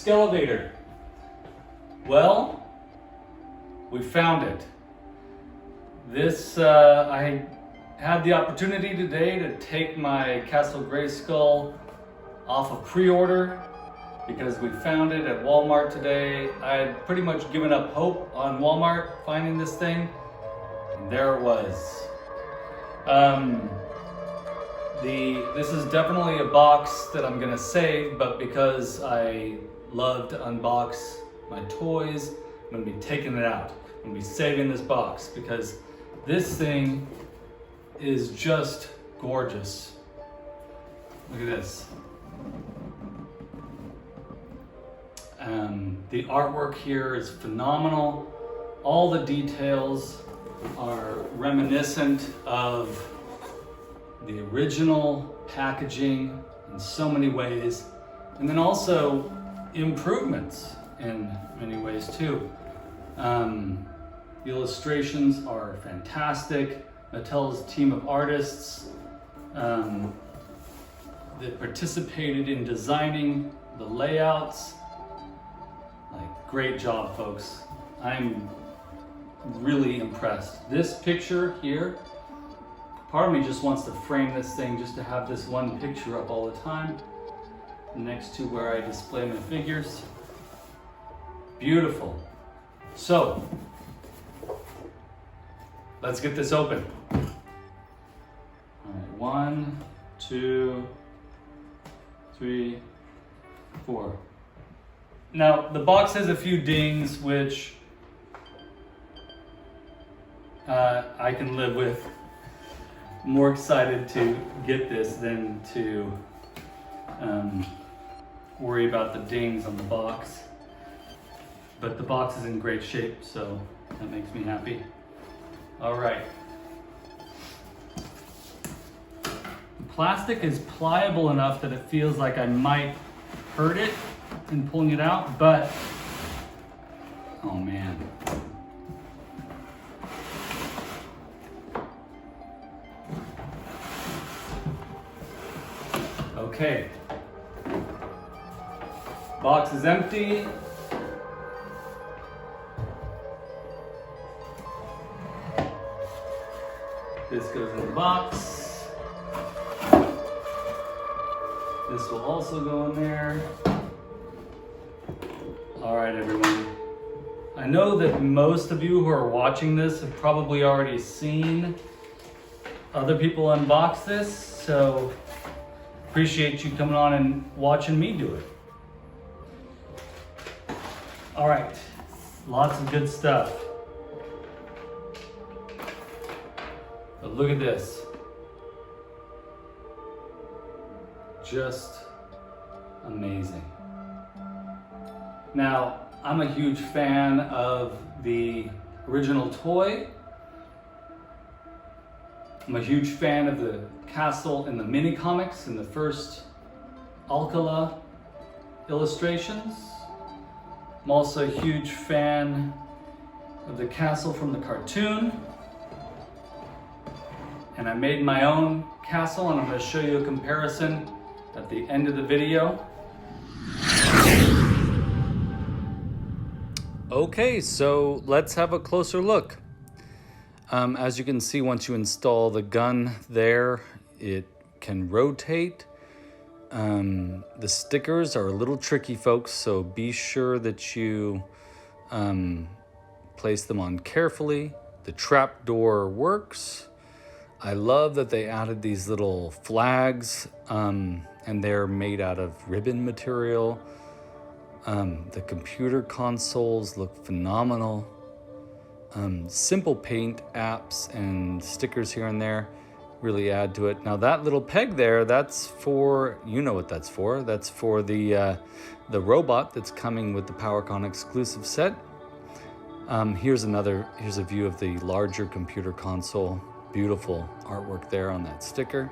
Skele Vader. Well, we found it. I had the opportunity today to take my Castle Grayskull off of pre-order because we found it at Walmart today. I had pretty much given up hope on Walmart finding this thing, and there it was. This is definitely a box that I'm gonna save, but because I love to unbox my toys, I'm gonna be taking it out. I'm gonna be saving this box because this thing is just gorgeous. Look at this. The artwork here is phenomenal. All the details are reminiscent of the original packaging in so many ways, and then also improvements in many ways too. The illustrations are fantastic. Mattel's team of artists that participated in designing the layouts. Great job, folks. I'm really impressed. This picture here, part of me just wants to frame this thing just to have this one picture up all the time next to where I display my figures. Beautiful. So, let's get this open. All right, 1, 2, 3, 4. Now, the box has a few dings, which I can live with. I'm more excited to get this than to worry about the dings on the box. But the box is in great shape, so that makes me happy. All right. The plastic is pliable enough that it feels like I might hurt it in pulling it out, but oh man. Okay. Box is empty. This goes in the box. This will also go in there. All right, everyone. I know that most of you who are watching this have probably already seen other people unbox this, so appreciate you coming on and watching me do it. All right, lots of good stuff. But look at this. Just amazing. Now, I'm a huge fan of the original toy. I'm a huge fan of the Castle and the mini comics and the first Alcala illustrations. I'm also a huge fan of the Castle from the cartoon. And I made my own castle, and I'm going to show you a comparison at the end of the video. Okay, so let's have a closer look. As you can see, once you install the gun there, it can rotate. The stickers are a little tricky, folks, so be sure that you place them on carefully. The trap door works. I love that they added these little flags, and they're made out of ribbon material. The computer consoles look phenomenal. Simple paint apps and stickers here and there really add to it. Now that little peg there, that's for, you know what that's for. That's for the robot that's coming with the PowerCon exclusive set. Here's a view of the larger computer console. Beautiful artwork there on that sticker.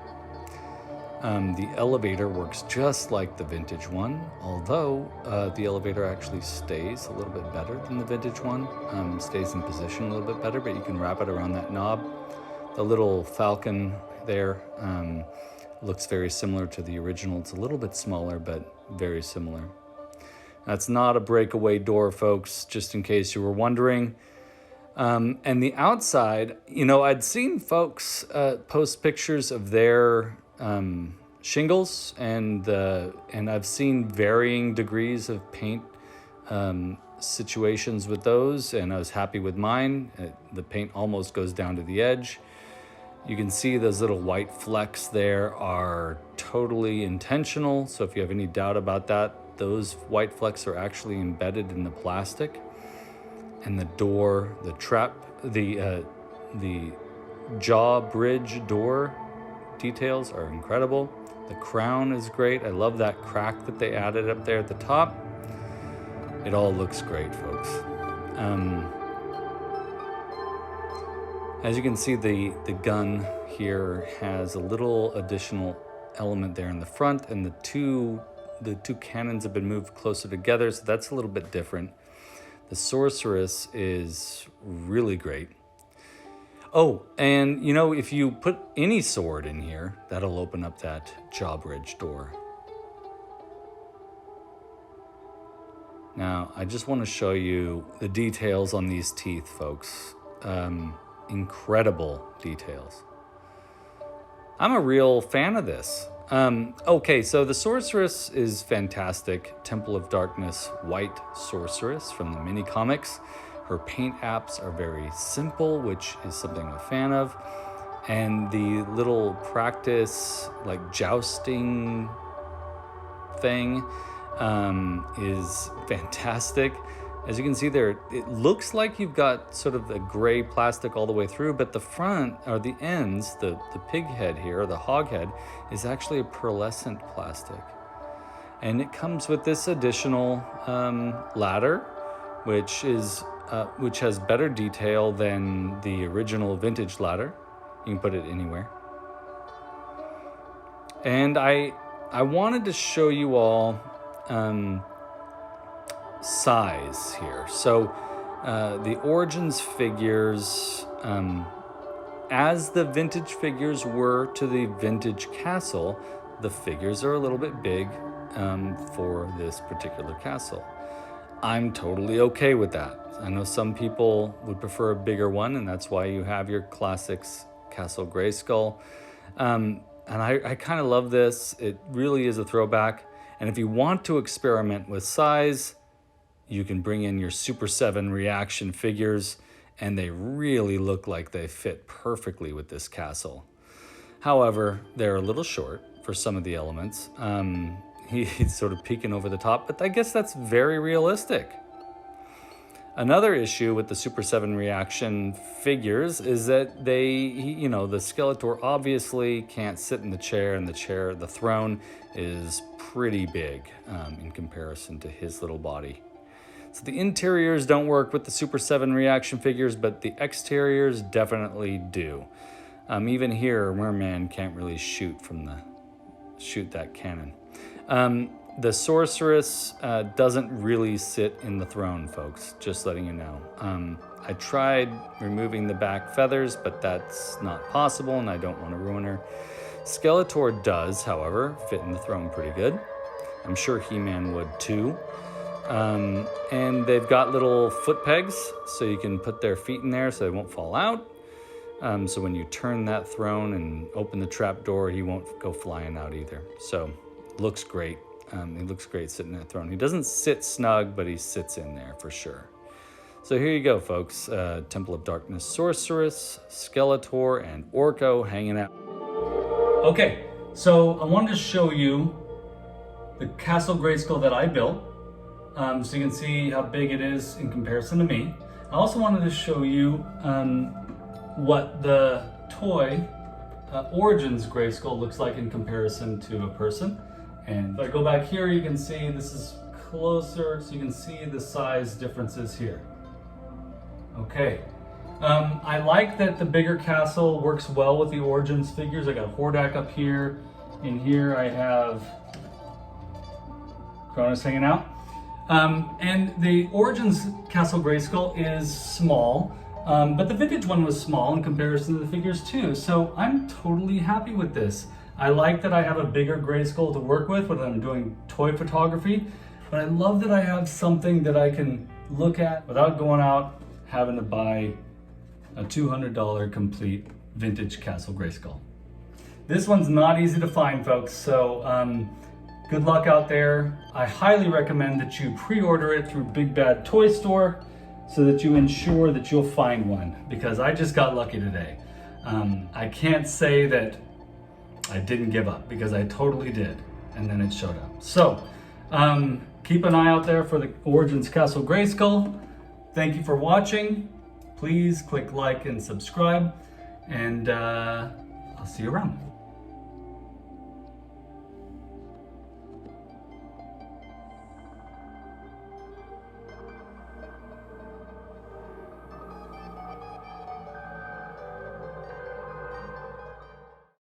The elevator works just like the vintage one, although the elevator actually stays a little bit better than the vintage one. Stays in position a little bit better, but you can wrap it around that knob. The little falcon there looks very similar to the original. It's a little bit smaller, but very similar. That's not a breakaway door, folks, just in case you were wondering. And the outside, I'd seen folks post pictures of their shingles, and I've seen varying degrees of paint situations with those, and I was happy with mine. The paint almost goes down to the edge. You can see those little white flecks there are totally intentional. So if you have any doubt about that, those white flecks are actually embedded in the plastic. And the door, the jaw bridge door details are incredible. The crown is great. I love that crack that they added up there at the top. It all looks great, folks. As you can see, the gun here has a little additional element there in the front, and the two cannons have been moved closer together, so that's a little bit different. The sorceress is really great. Oh, and if you put any sword in here, that'll open up that jaw bridge door. Now, I just want to show you the details on these teeth, folks. Incredible details. I'm a real fan of this. Okay, so the sorceress is fantastic. Temple of Darkness, white sorceress from the mini comics. Her paint apps are very simple, which is something I'm a fan of. And the little practice, like jousting thing, is fantastic. As you can see there, it looks like you've got sort of the gray plastic all the way through, but the front, or the ends, the pig head here, or the hog head, is actually a pearlescent plastic. And it comes with this additional ladder, which has better detail than the original vintage ladder. You can put it anywhere. And I wanted to show you all size here. So the Origins figures, as the vintage figures were to the vintage castle, the figures are a little bit big for this particular castle. I'm totally okay with that. I know some people would prefer a bigger one, and that's why you have your classics Castle Grayskull. And I kind of love this. It really is a throwback. And if you want to experiment with size, you can bring in your Super 7 reaction figures, and they really look like they fit perfectly with this castle. However, they're a little short for some of the elements. He's sort of peeking over the top, but I guess that's very realistic. Another issue with the Super 7 reaction figures is that the Skeletor obviously can't sit in the chair, and the throne is pretty big in comparison to his little body. So the interiors don't work with the Super 7 reaction figures, but the exteriors definitely do. Even here, Merman can't really shoot that cannon. The sorceress doesn't really sit in the throne, folks, just letting you know. I tried removing the back feathers, but that's not possible, and I don't want to ruin her. Skeletor does, however, fit in the throne pretty good. I'm sure He-Man would too. And they've got little foot pegs, so you can put their feet in there so they won't fall out. So when you turn that throne and open the trap door, he won't go flying out either. So looks great. He looks great sitting in that throne. He doesn't sit snug, but he sits in there for sure. So here you go, folks. Temple of Darkness Sorceress, Skeletor, and Orko hanging out. Okay, so I wanted to show you the Castle Grayskull that I built. So you can see how big it is in comparison to me. I also wanted to show you what the toy Origins Grayskull looks like in comparison to a person. And if I go back here, you can see this is closer, so you can see the size differences here. Okay. I like that the bigger castle works well with the Origins figures. I got Hordak up here. In here I have Cronus hanging out. And the Origins Castle Grayskull is small, but the vintage one was small in comparison to the figures too. So I'm totally happy with this. I like that I have a bigger Grayskull to work with when I'm doing toy photography. But I love that I have something that I can look at without going out having to buy a $200 complete vintage Castle Grayskull. This one's not easy to find, folks, so good luck out there. I highly recommend that you pre-order it through Big Bad Toy Store so that you ensure that you'll find one, because I just got lucky today. I can't say that I didn't give up, because I totally did, and then it showed up. So keep an eye out there for the Origins Castle Grayskull. Thank you for watching. Please click like and subscribe, and I'll see you around.